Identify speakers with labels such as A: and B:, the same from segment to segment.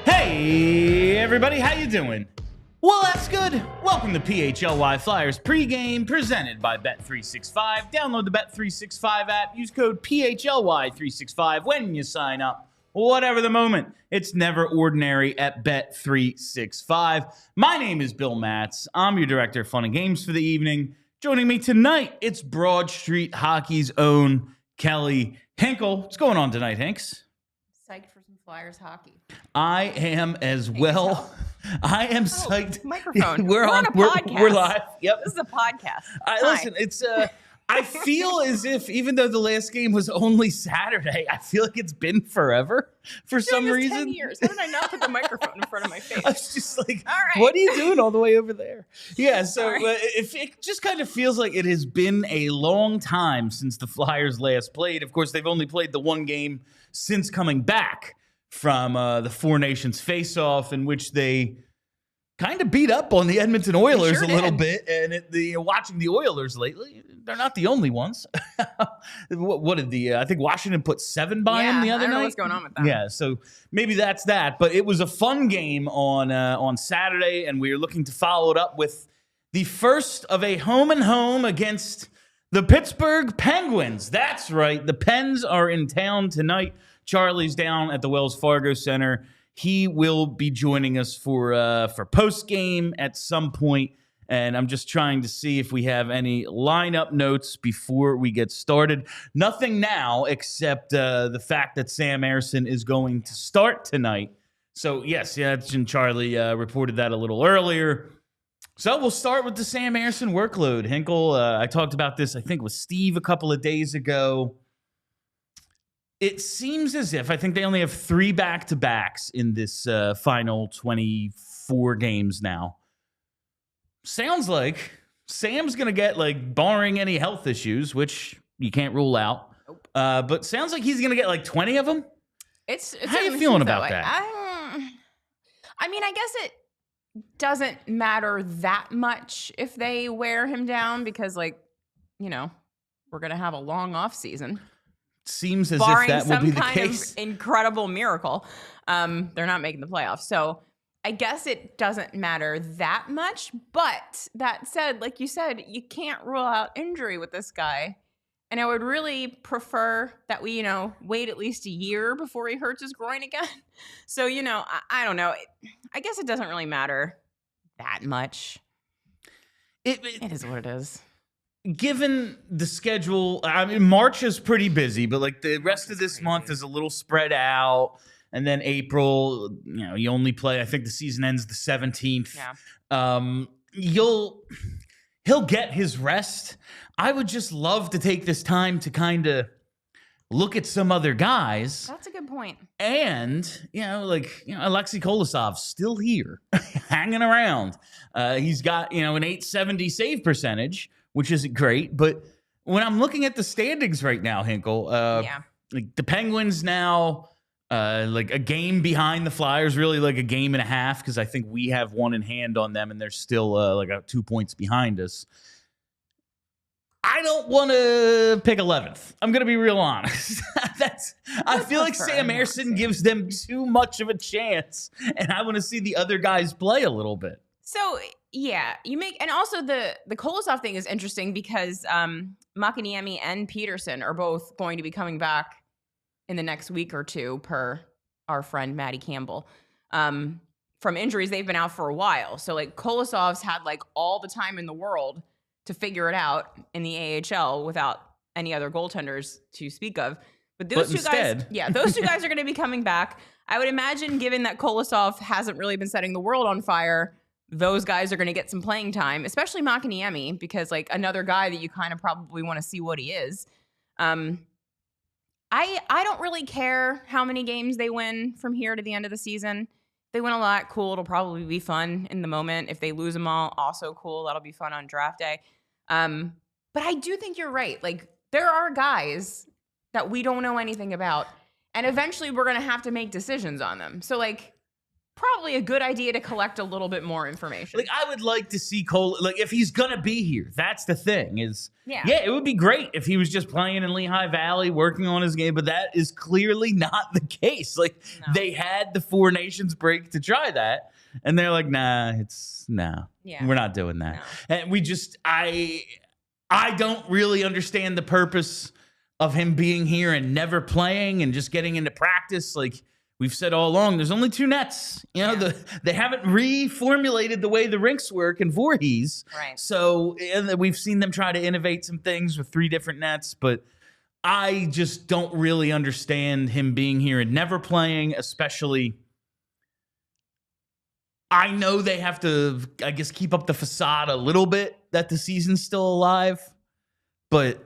A: Hey everybody, how you doing? Well, that's good. Welcome to PHLY Flyers pregame presented by Bet365. Download the Bet365 app. Use code PHLY365 when you sign up. Whatever the moment, it's never ordinary at Bet365. My name is Bill Matz. I'm your director of fun and games for the evening. Joining me tonight, it's Broad Street Hockey's own Kelly Hinkle. What's going on tonight, Hinks?
B: Psyched for some Flyers hockey.
A: I am as well. I am psyched.
B: Microphone.
A: We're on a podcast. We're live. Yep.
B: This is a podcast.
A: Listen, it's I feel as if even though the last game was only Saturday, I feel like it's been forever for some reason.
B: 10 years. How did I not put the microphone in front of my face?
A: I was just like,
B: all right.
A: What are you doing all the way over there? Yeah, so if it just kind of feels like it has been a long time since the Flyers last played. Of course, they've only played the one game since coming back from the Four Nations face-off, in which they kind of beat up on the Edmonton Oilers a little bit. And watching the Oilers lately, they're not the only ones. What did I think Washington put 7 by them the other night?
B: I don't know what's going on with that.
A: Yeah, so maybe that's that. But it was a fun game on Saturday, and we are looking to follow it up with the first of a home-and-home against the Pittsburgh Penguins. That's right. The Pens are in town tonight. Charlie's down at the Wells Fargo Center. He will be joining us for post-game at some point, and I'm just trying to see if we have any lineup notes before we get started. Nothing now except the fact that Sam Ersson is going to start tonight. So, yes, and Charlie reported that a little earlier. So we'll start with the Sam Ersson workload. Hinkle, I talked about this, I think, with Steve a couple of days ago. It seems as if, I think they only have 3 back-to-backs in this final 24 games now. Sounds like Sam's going to get, barring any health issues, which you can't rule out.
B: Nope.
A: But sounds like he's going to get, 20 of them?
B: It's
A: How are you feeling about that?
B: I mean, I guess it doesn't matter that much if they wear him down because, we're going to have a long off season.
A: Seems as
B: barring
A: if that will be the case.
B: Some kind of incredible miracle, they're not making the playoffs. So I guess it doesn't matter that much. But that said, like you said, you can't rule out injury with this guy. And I would really prefer that we, wait at least a year before he hurts his groin again. So, I don't know. I guess it doesn't really matter that much. It is what it is.
A: Given the schedule, I mean, March is pretty busy, but the rest of this month is a little spread out. And then April, you only play, I think the season ends the 17th.
B: Yeah.
A: He'll get his rest. I would just love to take this time to kind of look at some other guys.
B: That's a good point.
A: And, Alexei Kolosov's still here, hanging around. He's got, an 870 save percentage, which isn't great. But when I'm looking at the standings right now, Hinkle, the Penguins now, a game behind the Flyers, really a game and a half, because I think we have one in hand on them, and they're still 2 points behind us. I don't want to pick 11th. I'm going to be real honest. I feel like Sam Ersson gives them too much of a chance, and I want to see the other guys play a little bit.
B: So, yeah, and also the Kolosov thing is interesting because Makiniemi and Peterson are both going to be coming back in the next week or two, per our friend Maddie Campbell. From injuries, they've been out for a while. So, Kolosov's had, all the time in the world to figure it out in the AHL without any other goaltenders to speak of. But those two guys are going to be coming back. I would imagine, given that Kolosov hasn't really been setting the world on fire, those guys are going to get some playing time, especially Makiniemi, because another guy that you kind of probably want to see what he is. I don't really care how many games they win from here to the end of the season. If they win a lot, cool. It'll probably be fun in the moment. If they lose them all, also cool. That'll be fun on draft day. But I do think you're right. Like, there are guys that we don't know anything about, and eventually we're going to have to make decisions on them. So, like, probably a good idea to collect a little bit more information.
A: Like, I would like to see Cole, like, if he's going to be here. That's the thing is,
B: Yeah.
A: it would be great if he was just playing in Lehigh Valley, working on his game, but that is clearly not the case. Like, they had the Four Nations break to try that, and they're like, we're not doing that.
B: No.
A: And we just, I don't really understand the purpose of him being here and never playing and just getting into practice. Like, we've said all along, there's only 2 nets. You know, they haven't reformulated the way the rinks work in Voorhees.
B: Right.
A: So we've seen them try to innovate some things with 3 different nets, but I just don't really understand him being here and never playing, especially. I know they have to, I guess, keep up the facade a little bit that the season's still alive, but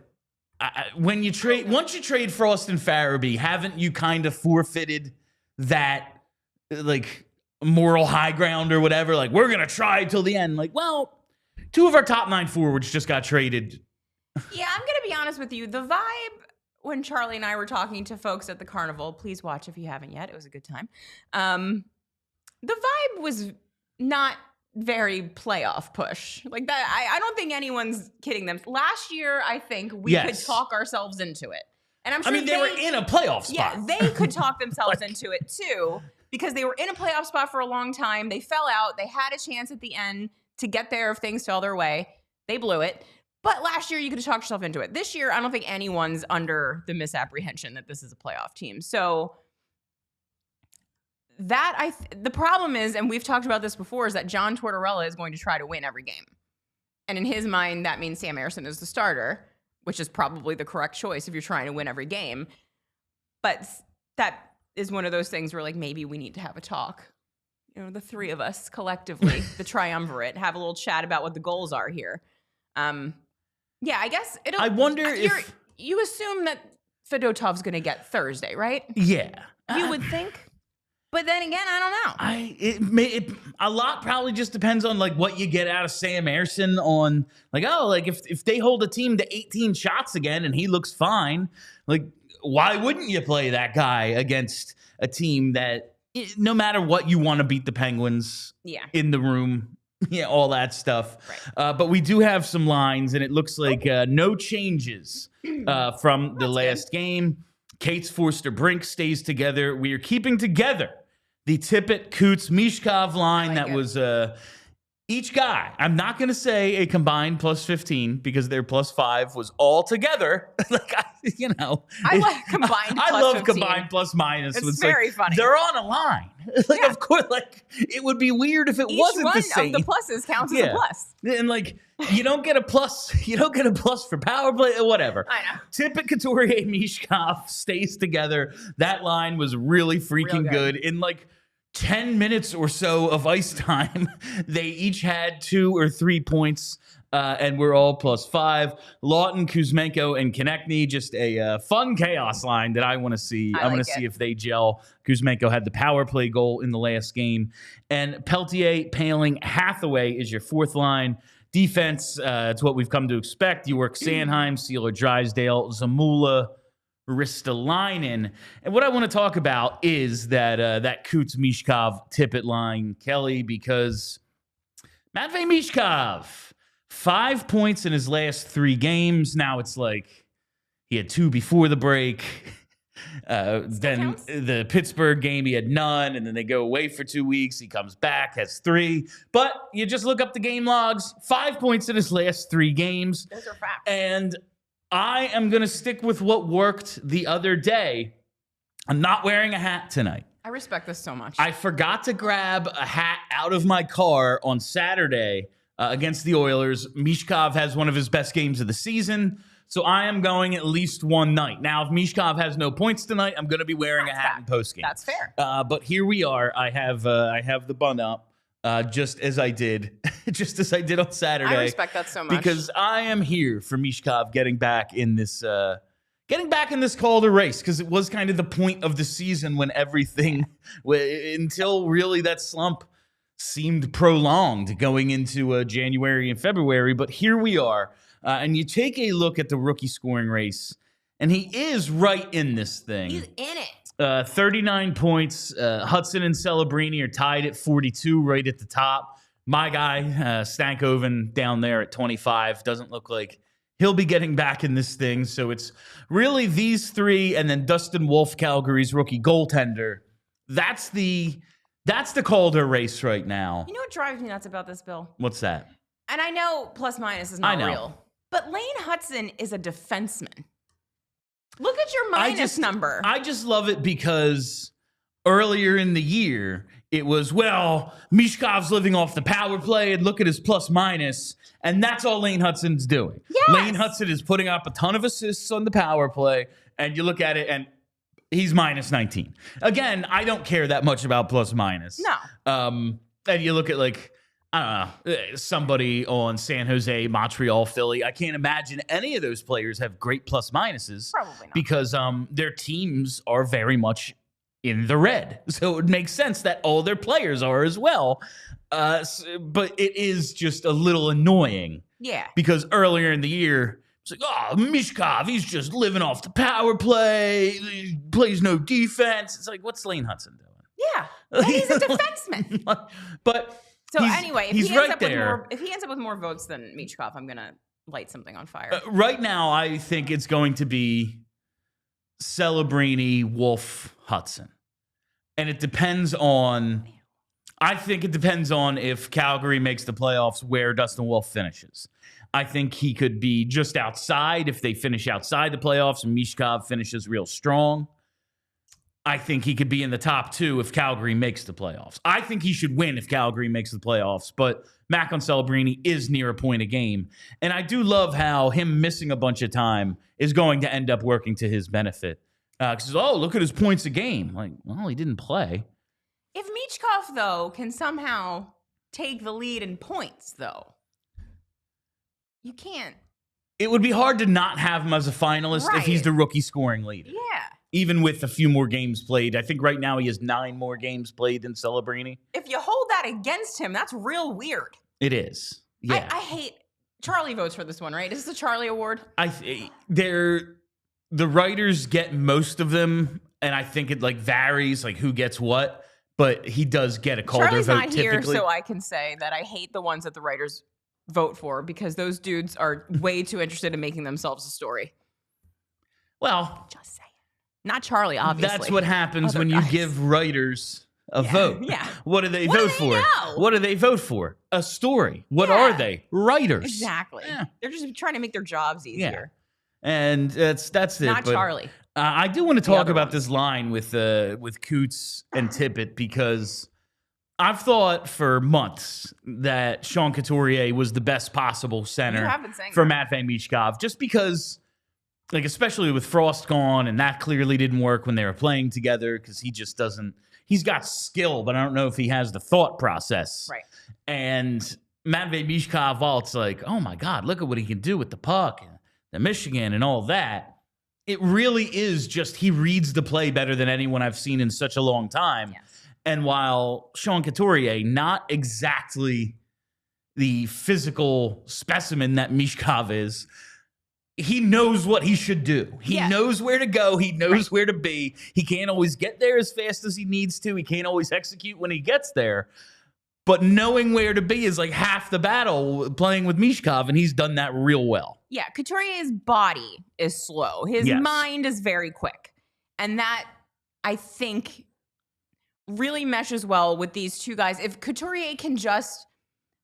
A: once you trade Frost and Farabee, haven't you kind of forfeited that, like, moral high ground or whatever? Like, we're gonna try till the end. Like, well, 2 of our top 9 forwards just got traded.
B: Yeah, I'm gonna be honest with you. The vibe when Charlie and I were talking to folks at the carnival, please watch if you haven't yet. It was a good time. The vibe was not very playoff push like that. I don't think anyone's kidding them. Last year, I think we could talk ourselves into it. And I'm sure
A: they were in a playoff spot.
B: Yeah, they could talk themselves into it too, because they were in a playoff spot for a long time. They fell out. They had a chance at the end to get there if things fell their way. They blew it. But last year, you could have talked yourself into it. This year, I don't think anyone's under the misapprehension that this is a playoff team. So the problem is, and we've talked about this before, is that John Tortorella is going to try to win every game. And in his mind, that means Sam Ersson is the starter, which is probably the correct choice if you're trying to win every game. But that is one of those things where, like, maybe we need to have a talk. You know, the 3 of us collectively, the triumvirate, have a little chat about what the goals are here. Yeah, I guess
A: I wonder if
B: you assume that Fedotov's going to get Thursday, right?
A: Yeah.
B: You would think. But then again, I don't know.
A: A lot probably just depends on, like, what you get out of Sam Ersson on, like, if they hold a team to 18 shots again and he looks fine, like, why wouldn't you play that guy against a team that, no matter what, you want to beat the Penguins in the room, all that stuff.
B: Right.
A: But we do have some lines, and it looks like no changes from the last game. Cates Forster-Brink stays together. We are keeping together the Tippett, Coots, Michkov line that was each guy. I'm not going to say a combined plus 15 because their plus 5 was all together. Like,
B: I like combined plus 15.
A: I love combined plus minus.
B: It's very funny.
A: They're on a line. Like, of course, like, it would be weird if it wasn't the same.
B: Each one of the pluses counts as a plus.
A: And, like, you don't get a plus. You don't get a plus for power play or whatever.
B: I know.
A: Tippett, Couturier, Michkov stays together. That line was really freaking good. In, like, 10 minutes or so of ice time, they each had 2 or 3 points, and we're all plus 5. Lawton, Kuzmenko, and Konechny, just a fun chaos line that I want to see. I want to see if they gel. Kuzmenko had the power play goal in the last game. And Peltier, Paling, Hathaway is your 4th line. Defense, it's what we've come to expect. You work Sanheim, Sealer, Drysdale, Zamula, Ristolainen. And what I want to talk about is that Coots, Michkov, Tippett line, Kelly, because Matvei Michkov, 5 points in his last 3 games. Now it's like he had 2 before the break. Then the Pittsburgh game, he had none, and then they go away for 2 weeks. He comes back, has 3. But you just look up the game logs, 5 points in his last 3 games.
B: Those are facts.
A: And I am going to stick with what worked the other day. I'm not wearing a hat tonight.
B: I respect this so much.
A: I forgot to grab a hat out of my car on Saturday against the Oilers. Michkov has one of his best games of the season, so I am going at least one night. Now, if Michkov has no points tonight, I'm going to be wearing a hat in postgame.
B: That's fair.
A: But here we are. I have the bun up. Just as I did on Saturday.
B: I respect that so much.
A: Because I am here for Michkov getting back in this getting back in this Calder race, because it was kind of the point of the season when everything, until really that slump seemed prolonged going into January and February. But here we are. And you take a look at the rookie scoring race, and he is right in this thing.
B: He's in it.
A: 39 points. Hudson and Celebrini are tied at 42 right at the top. My guy, Stankoven, down there at 25. Doesn't look like he'll be getting back in this thing. So it's really these three, and then Dustin Wolf, Calgary's rookie goaltender. That's the Calder race right now.
B: You know what drives me nuts about this, Bill?
A: What's that?
B: And I know plus minus is not real. But Lane Hudson is a defenseman. Look at your minus number.
A: I just love it because earlier in the year, it was, well, Michkov's living off the power play, and look at his plus minus, and that's all Lane Hudson's doing.
B: Yes.
A: Lane Hudson is putting up a ton of assists on the power play, and you look at it, and he's minus 19. Again, I don't care that much about plus minus.
B: No.
A: And you look at, like, I don't know, somebody on San Jose, Montreal, Philly. I can't imagine any of those players have great plus minuses.
B: Probably not.
A: Because their teams are very much in the red. So it would make sense that all their players are as well. But it is just a little annoying.
B: Yeah.
A: Because earlier in the year, it's like, oh, Michkov, he's just living off the power play. He plays no defense. It's like, what's Lane Hudson doing?
B: Yeah. And he's a defenseman.
A: But...
B: So anyway, if
A: he's
B: he ends
A: right
B: up with
A: there.
B: if he ends up with more votes than Michkov, I'm gonna light something on fire.
A: Right now, I think it's going to be Celebrini, Wolf, Hudson, and it depends on. I think it depends on if Calgary makes the playoffs, where Dustin Wolf finishes. I think he could be just outside if they finish outside the playoffs, and Michkov finishes real strong. I think he could be in the top two if Calgary makes the playoffs. I think he should win if Calgary makes the playoffs, but Mac on Celebrini is near a point a game. And I do love how him missing a bunch of time is going to end up working to his benefit. Because, look at his points a game. Like, well, he didn't play.
B: If Michkov, though, can somehow take the lead in points, though, you can't.
A: It would be hard to not have him as a finalist if he's the rookie scoring leader.
B: Yeah.
A: Even with a few more games played. I think right now he has 9 more games played than Celebrini.
B: If you hold that against him, that's real weird.
A: It is. Yeah.
B: I hate... Charlie votes for this one, right? Is this the Charlie Award?
A: The writers get most of them, and I think it varies, who gets what, but he does get a Calder
B: Charlie's
A: vote
B: not here,
A: typically.
B: so I can say that I hate the ones that the writers vote for because those dudes are way too interested in making themselves a story.
A: Well...
B: Just saying. Not Charlie, obviously.
A: That's what happens when you give writers a vote.
B: Yeah.
A: What do they vote for? What do they vote for? A story. What are they? Writers.
B: Exactly.
A: Yeah.
B: They're just trying to make their jobs easier.
A: Yeah. And that's it.
B: Not Charlie.
A: I do want to talk about this line with Coots and Tippett because I've thought for months that Sean Couturier was the best possible center for Matvei Michkov, just because... especially with Frost gone, and that clearly didn't work when they were playing together because he just doesn't... He's got skill, but I don't know if he has the thought process.
B: Right.
A: And Matvei Michkov, it's like, oh my God, look at what he can do with the puck and the Michigan and all that. It really is just he reads the play better than anyone I've seen in such a long time.
B: Yes.
A: And while Sean Couturier, not exactly the physical specimen that Michkov is... He knows what he should do. He knows where to go. He knows where to be. He can't always get there as fast as he needs to. He can't always execute when he gets there. But knowing where to be is half the battle playing with Michkov, and he's done that real well.
B: Yeah, Couturier's body is slow. His mind is very quick. And that, I think, really meshes well with these two guys. If Couturier can just,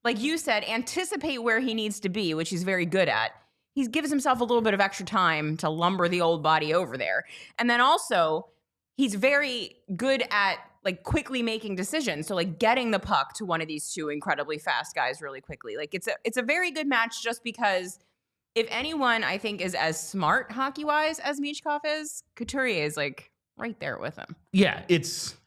B: like you said, anticipate where he needs to be, which he's very good at, he gives himself a little bit of extra time to lumber the old body over there. And then also, he's very good at quickly making decisions. So getting the puck to one of these two incredibly fast guys really quickly. It's a very good match just because if anyone I think is as smart hockey-wise as Michkov is, Couturier is right there with him.
A: Yeah, it's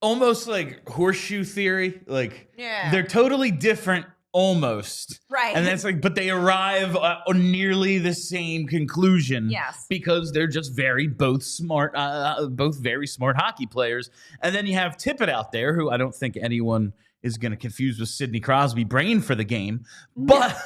A: almost like horseshoe theory. They're totally different almost.
B: Right.
A: And that's like, but they arrive on nearly the same conclusion.
B: Yes.
A: Because they're just both very smart hockey players. And then you have Tippett out there, who I don't think anyone is going to confuse with Sidney Crosby brain for the game. But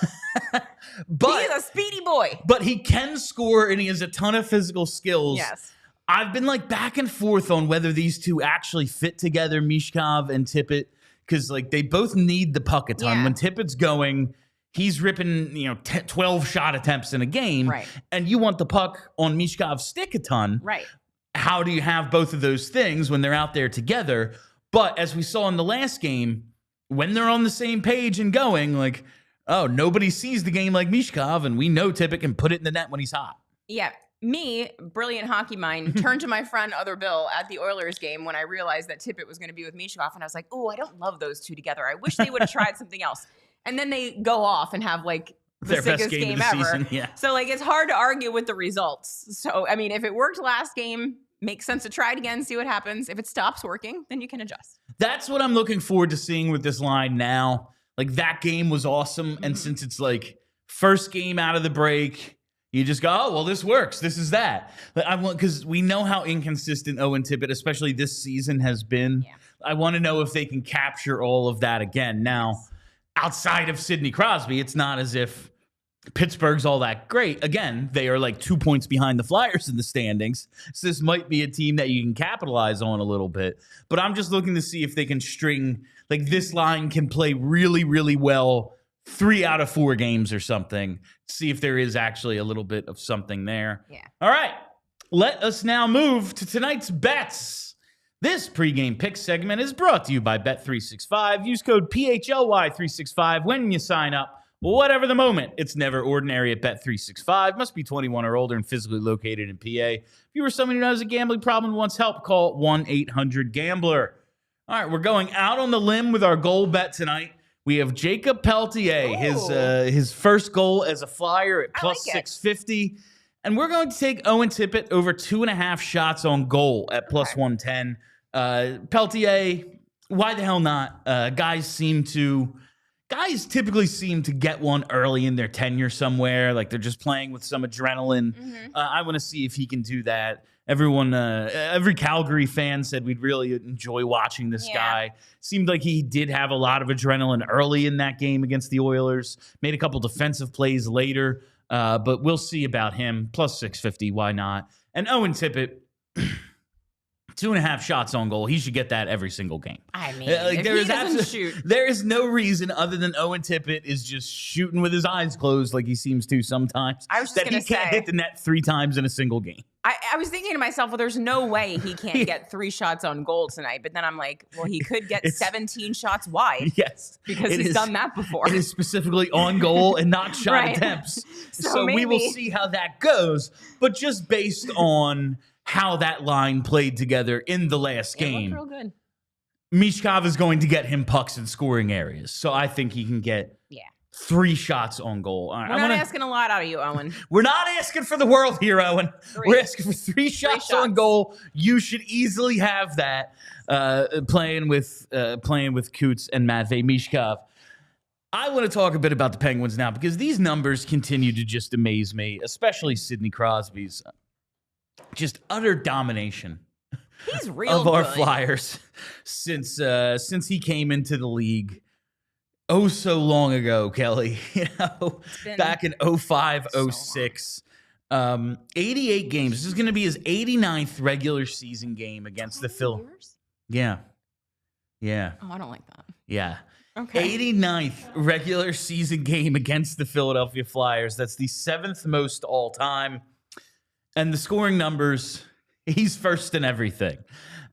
B: he's a speedy boy.
A: But he can score, and he has a ton of physical skills.
B: Yes.
A: I've been like back and forth on whether these two actually fit together, Michkov and Tippett, because like they both need the puck a ton.
B: Yeah.
A: When Tippett's going, he's ripping 12 shot attempts in a game,
B: Right.
A: and you want the puck on Michkov's stick a ton.
B: Right.
A: How do you have both of those things when they're out there together? But as we saw in the last game, when they're on the same page and going, like, oh, nobody sees the game like Michkov, and we know Tippett can put it in the net when he's hot.
B: Yeah. Me, brilliant hockey mind, turned to my friend Other Bill at the Oilers game when I realized that Tippett was going to be with Michkov, and I was like, oh, I don't love those two together. I wish they would have tried something else. And then they go off and have like the sickest game ever.
A: Season, yeah.
B: So like it's hard to argue with the results. So I mean, if it worked last game, makes sense to try it again, see what happens. If it stops working, then you can adjust.
A: That's what I'm looking forward to seeing with this line now. Like that game was awesome, and since it's like first game out of the break, you just go, oh, well, this works. This is that. Like, because we know how inconsistent Owen Tippett, especially this season, has been.
B: Yeah.
A: I want to know if they can capture all of that again. Now, outside of Sidney Crosby, it's not as if Pittsburgh's all that great. Again, they are like 2 points behind the Flyers in the standings. So this might be a team that you can capitalize on a little bit. But I'm just looking to see if they can string, like this line can play really, really well 3 out of 4 games or something. See if there is actually a little bit of something there.
B: Yeah.
A: All right. Let us now move to tonight's bets. This pregame pick segment is brought to you by Bet365. Use code PHLY365 when you sign up. Whatever the moment, it's never ordinary at Bet365. Must be 21 or older and physically located in PA. If you or someone who has a gambling problem and wants help, call 1-800-GAMBLER. All right, we're going out on the limb with our goal bet tonight. We have Jacob Peltier, his first goal as a Flyer at plus 650. And we're going to take Owen Tippett over 2.5 shots on goal at plus 110. Peltier, why the hell not? Guys typically seem to get one early in their tenure somewhere. Like they're just playing with some adrenaline. I want to see if he can do that. Everyone, every Calgary fan said we'd really enjoy watching this guy. Seemed like he did have a lot of adrenaline early in that game against the Oilers. Made a couple defensive plays later, but we'll see about him. Plus 650, why not? And Owen Tippett, 2.5 shots on goal. He should get that every single game.
B: I mean, if he doesn't shoot.
A: There is no reason other than Owen Tippett is just shooting with his eyes closed like he seems to sometimes.
B: I was just
A: that he can't hit the net 3 times in a single game.
B: I was thinking to myself, well, there's no way he can't get 3 shots on goal tonight. But then I'm like, well, he could get 17 shots wide.
A: Yes.
B: Because he's done that before.
A: It is specifically on goal and not shot attempts. So we will see how that goes. But just based on how that line played together in the last game,
B: real good.
A: Michkov is going to get him pucks in scoring areas. So I think he can get 3 shots on goal. All right,
B: We're not asking a lot out of you, Owen.
A: We're not asking for the world here, Owen.
B: 3.
A: We're asking for 3 shots on goal. You should easily have that playing with Coots and Matvei Michkov. I want to talk a bit about the Penguins now because these numbers continue to just amaze me, especially Sidney Crosby's just utter domination.
B: He's real
A: of our
B: good.
A: Flyers since he came into the league. Oh, so long ago, Kelly. Back in 05, 06. 88 games. This is going to be his 89th regular season game against the Phil. Yeah. Oh,
B: I don't like that.
A: Yeah.
B: Okay.
A: 89th regular season game against the Philadelphia Flyers. That's the 7th most all time. And the scoring numbers, he's first in everything.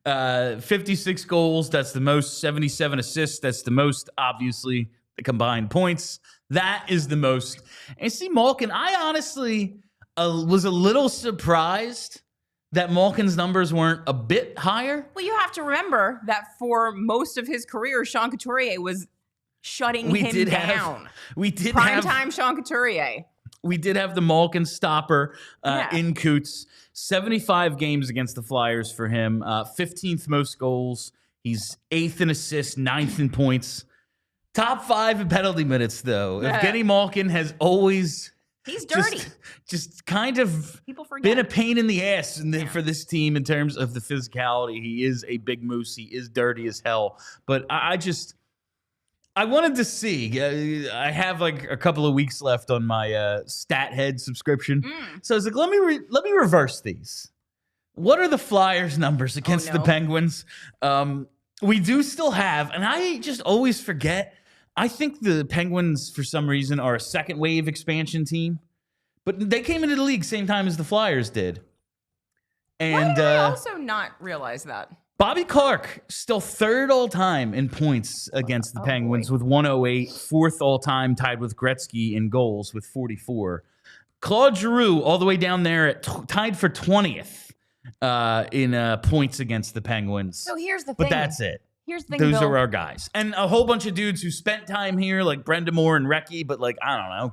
A: 56 goals, that's the most. 77 assists, that's the most. Obviously, the combined points, that is the most. And see, Malkin, I honestly was a little surprised that Malkin's numbers weren't a bit higher.
B: Well, you have to remember that for most of his career, Sean Couturier was shutting him down. Primetime Sean Couturier.
A: We did have the Malkin stopper in Coots. 75 games against the Flyers for him. 15th most goals. He's 8th in assists, 9th in points. Top 5 in penalty minutes, though. Evgeny Malkin has always...
B: He's dirty.
A: Just kind of
B: People forget.
A: been a pain in the ass for this team in terms of the physicality. He is a big moose. He is dirty as hell. But I wanted to see. I have like a couple of weeks left on my Stat Head subscription. So I was like, let me reverse these. What are the Flyers numbers against the Penguins? We do still have, and I just always forget, I think the Penguins, for some reason, are a second wave expansion team. But they came into the league same time as the Flyers did. And
B: why did I also not realize that?
A: Bobby Clark, still third all-time in points against the Penguins with 108. Fourth all-time, tied with Gretzky in goals with 44. Claude Giroux, all the way down there, tied for 20th in points against the Penguins.
B: So here's the thing.
A: But that's it.
B: Here's the thing,
A: Those
B: Bill.
A: are our guys. And a whole bunch of dudes who spent time here, like Brendamore and Recchi, but like, I don't know,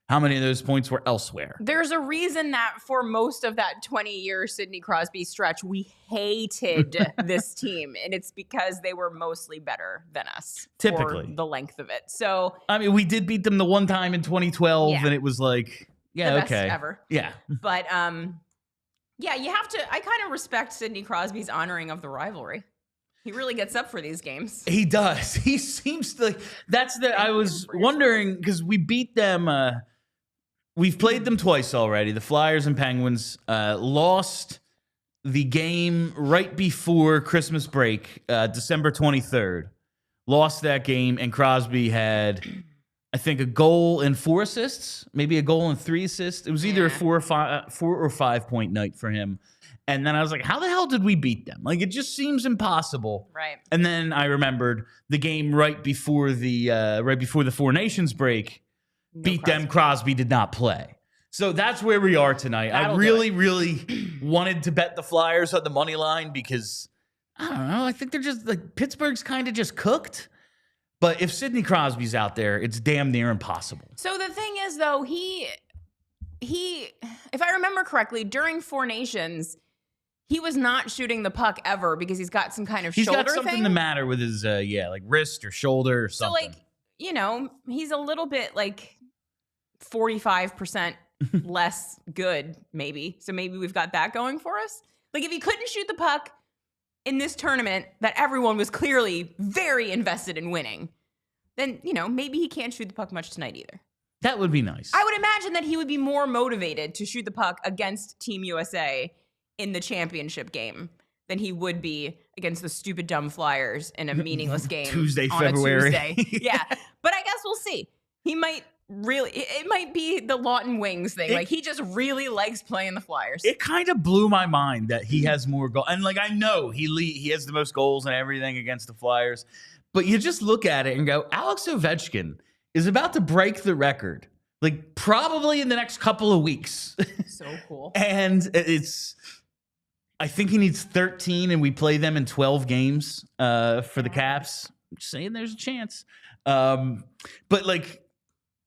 A: how many of those points were elsewhere?
B: There's a reason that for most of that 20-year Sidney Crosby stretch, we hated this team. And it's because they were mostly better than us.
A: Typically.
B: For the length of it. So,
A: I mean, we did beat them the one time in 2012, and it was like,
B: the best ever.
A: Yeah.
B: But, yeah, you have to, I kind of respect Sidney Crosby's honoring of the rivalry. He really gets up for these games.
A: He does. He seems to, I was wondering, because we beat them, we've played them twice already, the Flyers and Penguins, lost the game right before Christmas break, December 23rd. Lost that game, and Crosby had, I think, a goal and 4 assists, maybe a goal and 3 assists. It was either a 4 or 5 point night for him. And then I was like, how the hell did we beat them? Like, it just seems impossible.
B: Right.
A: And then I remembered the game right before the Four Nations break, beat them. Crosby did not play. So that's where we are tonight. I really wanted to bet the Flyers on the money line because, I don't know, I think they're just, like, Pittsburgh's kind of just cooked. But if Sidney Crosby's out there, it's damn near impossible.
B: So the thing is, though, he, if I remember correctly, during Four Nations, he was not shooting the puck ever because he's got some kind of shoulder thing.
A: He's got something the matter with his, like wrist or shoulder or something.
B: So, like, you know, he's a little bit, like, 45% less good, maybe. So maybe we've got that going for us. Like, if he couldn't shoot the puck in this tournament that everyone was clearly very invested in winning, then, you know, maybe he can't shoot the puck much tonight either.
A: That would be nice.
B: I would imagine that he would be more motivated to shoot the puck against Team USA in the championship game than he would be against the stupid dumb Flyers in a meaningless game
A: February.
B: a Tuesday. Yeah. But I guess we'll see. He might really, it might be the Lawton Wings thing. Like, he just really likes playing the Flyers.
A: It kind of blew my mind that he has more goals. And, like, I know he has the most goals and everything against the Flyers. But you just look at it and go, Alex Ovechkin is about to break the record. Like, probably in the next couple of weeks.
B: So cool.
A: And I think he needs 13, and we play them in 12 games for the Caps. I'm just saying there's a chance. But, like,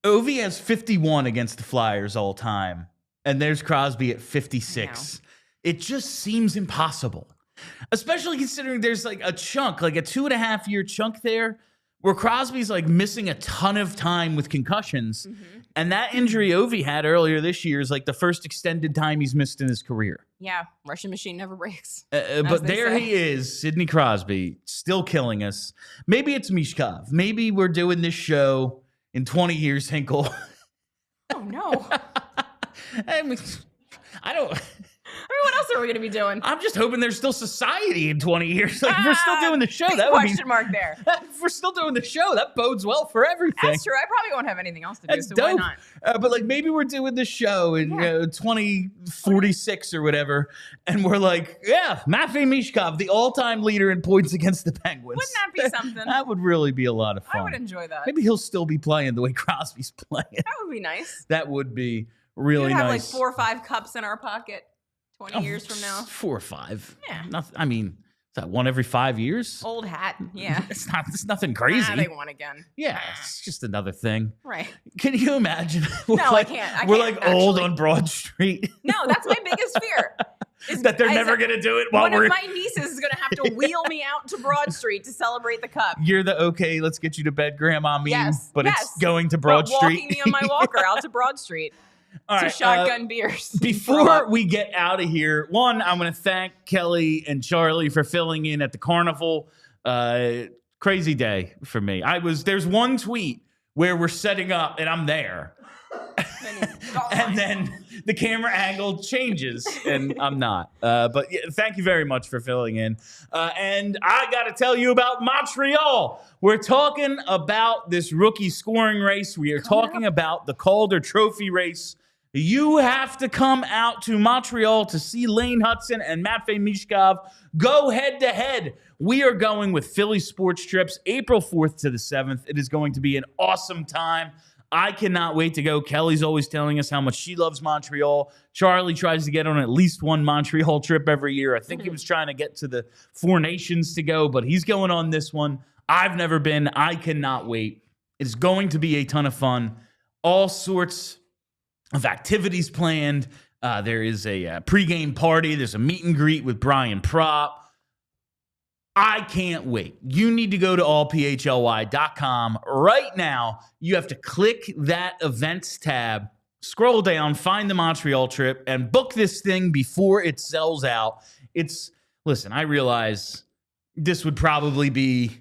A: Ovi has 51 against the Flyers all time, and there's Crosby at 56. It just seems impossible, especially considering there's, like, a chunk, like a 2.5-year chunk there where Crosby's, like, missing a ton of time with concussions. Mm-hmm. And that injury Ovi had earlier this year is, like, the first extended time he's missed in his career.
B: Yeah, Russian machine never breaks.
A: But there he is, Sidney Crosby, still killing us. Maybe it's Michkov. Maybe we're doing this show in 20 years, Hinkle.
B: Oh, no.
A: I mean,
B: what else are we going to be doing?
A: I'm just hoping there's still society in 20 years. Like, if we're still doing the show.
B: Big
A: That would
B: question mark there.
A: If we're still doing the show, that bodes well for everything.
B: That's true. I probably won't have anything else to do,
A: That's
B: so
A: dope.
B: why not?
A: But, like, maybe we're doing the show in 2046 or whatever, and we're like, yeah, Matvei Michkov, the all-time leader in points against the Penguins.
B: Wouldn't that be something?
A: That would really be a lot of fun.
B: I would enjoy that.
A: Maybe he'll still be playing the way Crosby's playing.
B: That would be nice.
A: That would be really
B: We'd have
A: nice.
B: like 4 or 5 cups in our pocket 20 years from now.
A: 4 or 5.
B: Yeah.
A: Nothing, I mean, is that one every 5 years?
B: Old hat. Yeah.
A: It's nothing crazy.
B: They won again.
A: Yeah, it's just another thing.
B: Right.
A: Can you imagine?
B: I can't.
A: We're like old on Broad Street.
B: No, that's my biggest fear.
A: That they're never going to do it while
B: one of my nieces is going to have to wheel me out to Broad Street to celebrate the cup.
A: You're the okay, let's get you to bed, Grandma meme,
B: Yes,
A: but
B: yes.
A: it's going to Broad Street.
B: Walking me on my walker out to Broad Street
A: All
B: to
A: right,
B: shotgun beers.
A: Before we get out of here, one, I'm going to thank Kelly and Charlie for filling in at the carnival. Crazy day for me. There's one tweet where we're setting up and I'm there. And then the camera angle changes and I'm not. But yeah, thank you very much for filling in. And I got to tell you about Montreal. We're talking about this rookie scoring race. We are talking about the Calder Trophy race. You have to come out to Montreal to see Lane Hudson and Matvei Michkov go head-to-head. We are going with Philly Sports Trips April 4th to the 7th. It is going to be an awesome time. I cannot wait to go. Kelly's always telling us how much she loves Montreal. Charlie tries to get on at least one Montreal trip every year. I think he was trying to get to the Four Nations to go, but he's going on this one. I've never been. I cannot wait. It's going to be a ton of fun. All sorts of activities planned. There is a pregame party. There's a meet and greet with Brian Propp. I can't wait. You need to go to allphly.com right now. You have to click that events tab, scroll down, find the Montreal trip, and book this thing before it sells out. Listen, I realize this would probably be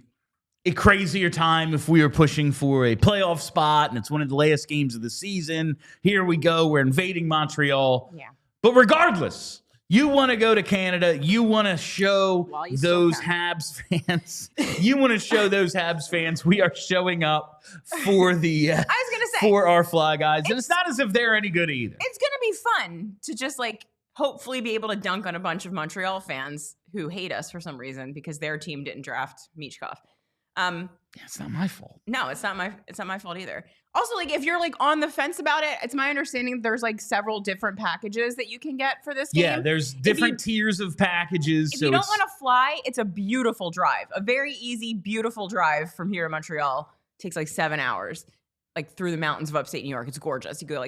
A: a crazier time if we were pushing for a playoff spot and it's one of the last games of the season. Here we go. We're invading Montreal.
B: Yeah.
A: But regardless, you want to go to Canada. You want to show those Habs fans. You want to show those Habs fans we are showing up for the
B: I was gonna say,
A: for our Fly guys. And it's not as if they're any good either.
B: It's going to be fun to just hopefully be able to dunk on a bunch of Montreal fans who hate us for some reason because their team didn't draft Michkov.
A: It's not my fault.
B: No, it's not my fault either. Also, if you're on the fence about it, it's my understanding there's several different packages that you can get for this game.
A: Yeah, there's different tiers of packages.
B: If you don't want to fly, it's a beautiful drive. A very easy, beautiful drive from here to Montreal. Takes 7 hours, through the mountains of upstate New York. It's gorgeous. You go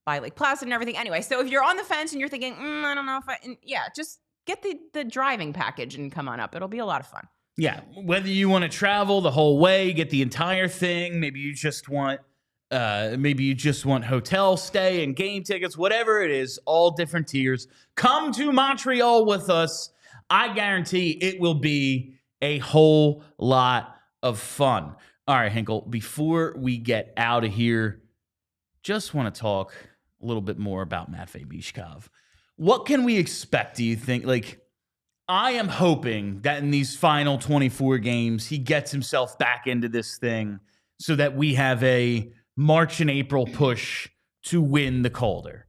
B: by Lake Placid and everything. Anyway, so if you're on the fence and you're thinking, I don't know if just get the driving package and come on up. It'll be a lot of fun.
A: Yeah, whether you want to travel the whole way, get the entire thing, maybe you just want hotel stay and game tickets, whatever it is, all different tiers. Come to Montreal with us. I guarantee it will be a whole lot of fun. All right, Hinkle, before we get out of here, just want to talk a little bit more about Matvei Michkov. What can we expect, do you think? I am hoping that in these final 24 games, he gets himself back into this thing so that we have a March and April push to win the Calder.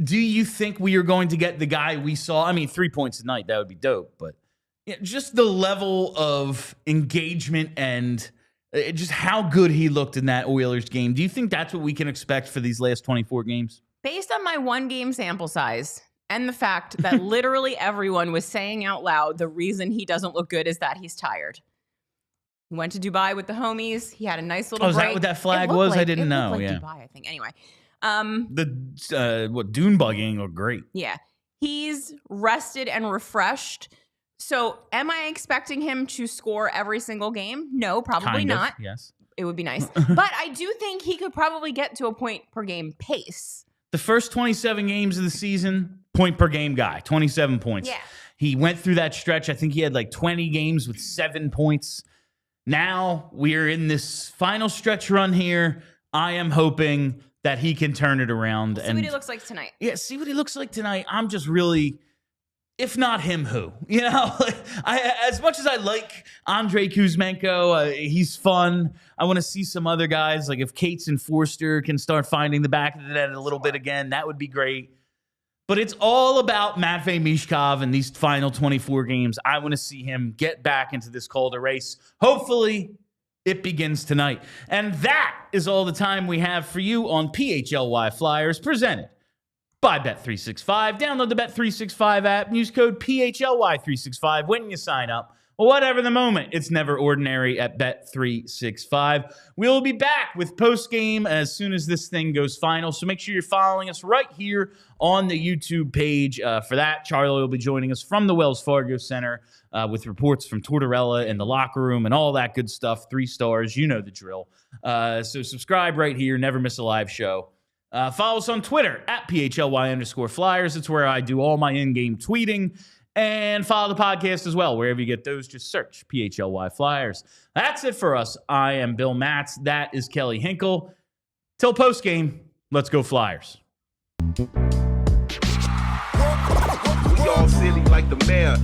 A: Do you think we are going to get the guy we saw? 3 points a night, that would be dope. But just the level of engagement and just how good he looked in that Oilers game. Do you think that's what we can expect for these last 24 games?
B: Based on my one-game sample size, and the fact that literally everyone was saying out loud the reason he doesn't look good is that he's tired. He went to Dubai with the homies. He had a nice little break.
A: Is that what that flag was? I didn't know.
B: Dubai, I think. Anyway.
A: The dune bugging looked great.
B: Yeah. He's rested and refreshed. So am I expecting him to score every single game? No, probably not.
A: Yes.
B: It would be nice. But I do think he could probably get to a point per game pace.
A: The first 27 games of the season, point per game guy, 27 points.
B: Yeah.
A: He went through that stretch. I think he had 20 games with 7 points. Now we are in this final stretch run here. I am hoping that he can turn it around.
B: See what he looks like tonight.
A: Yeah, see what he looks like tonight. I'm just really, if not him, who? As much as I like Andrei Kuzmenko, he's fun. I want to see some other guys. If Cates and Forster can start finding the back of the net a little bit again, that would be great. But it's all about Matvei Michkov in these final 24 games. I want to see him get back into this Calder race. Hopefully, it begins tonight. And that is all the time we have for you on PHLY Flyers, presented by Bet365. Download the Bet365 app and use code PHLY365 when you sign up. whatever the moment. It's never ordinary at Bet365. We'll be back with post-game as soon as this thing goes final. So make sure you're following us right here on the YouTube page for that. Charlie will be joining us from the Wells Fargo Center with reports from Tortorella in the locker room and all that good stuff. 3 stars, you know the drill. So subscribe right here. Never miss a live show. Follow us on Twitter at PHLY_Flyers. It's where I do all my in-game tweeting. And follow the podcast as well. Wherever you get those, just search PHLY Flyers. That's it for us. I am Bill Matz. That is Kelly Hinkle. Till postgame, let's go Flyers.
C: We all silly like the mayor.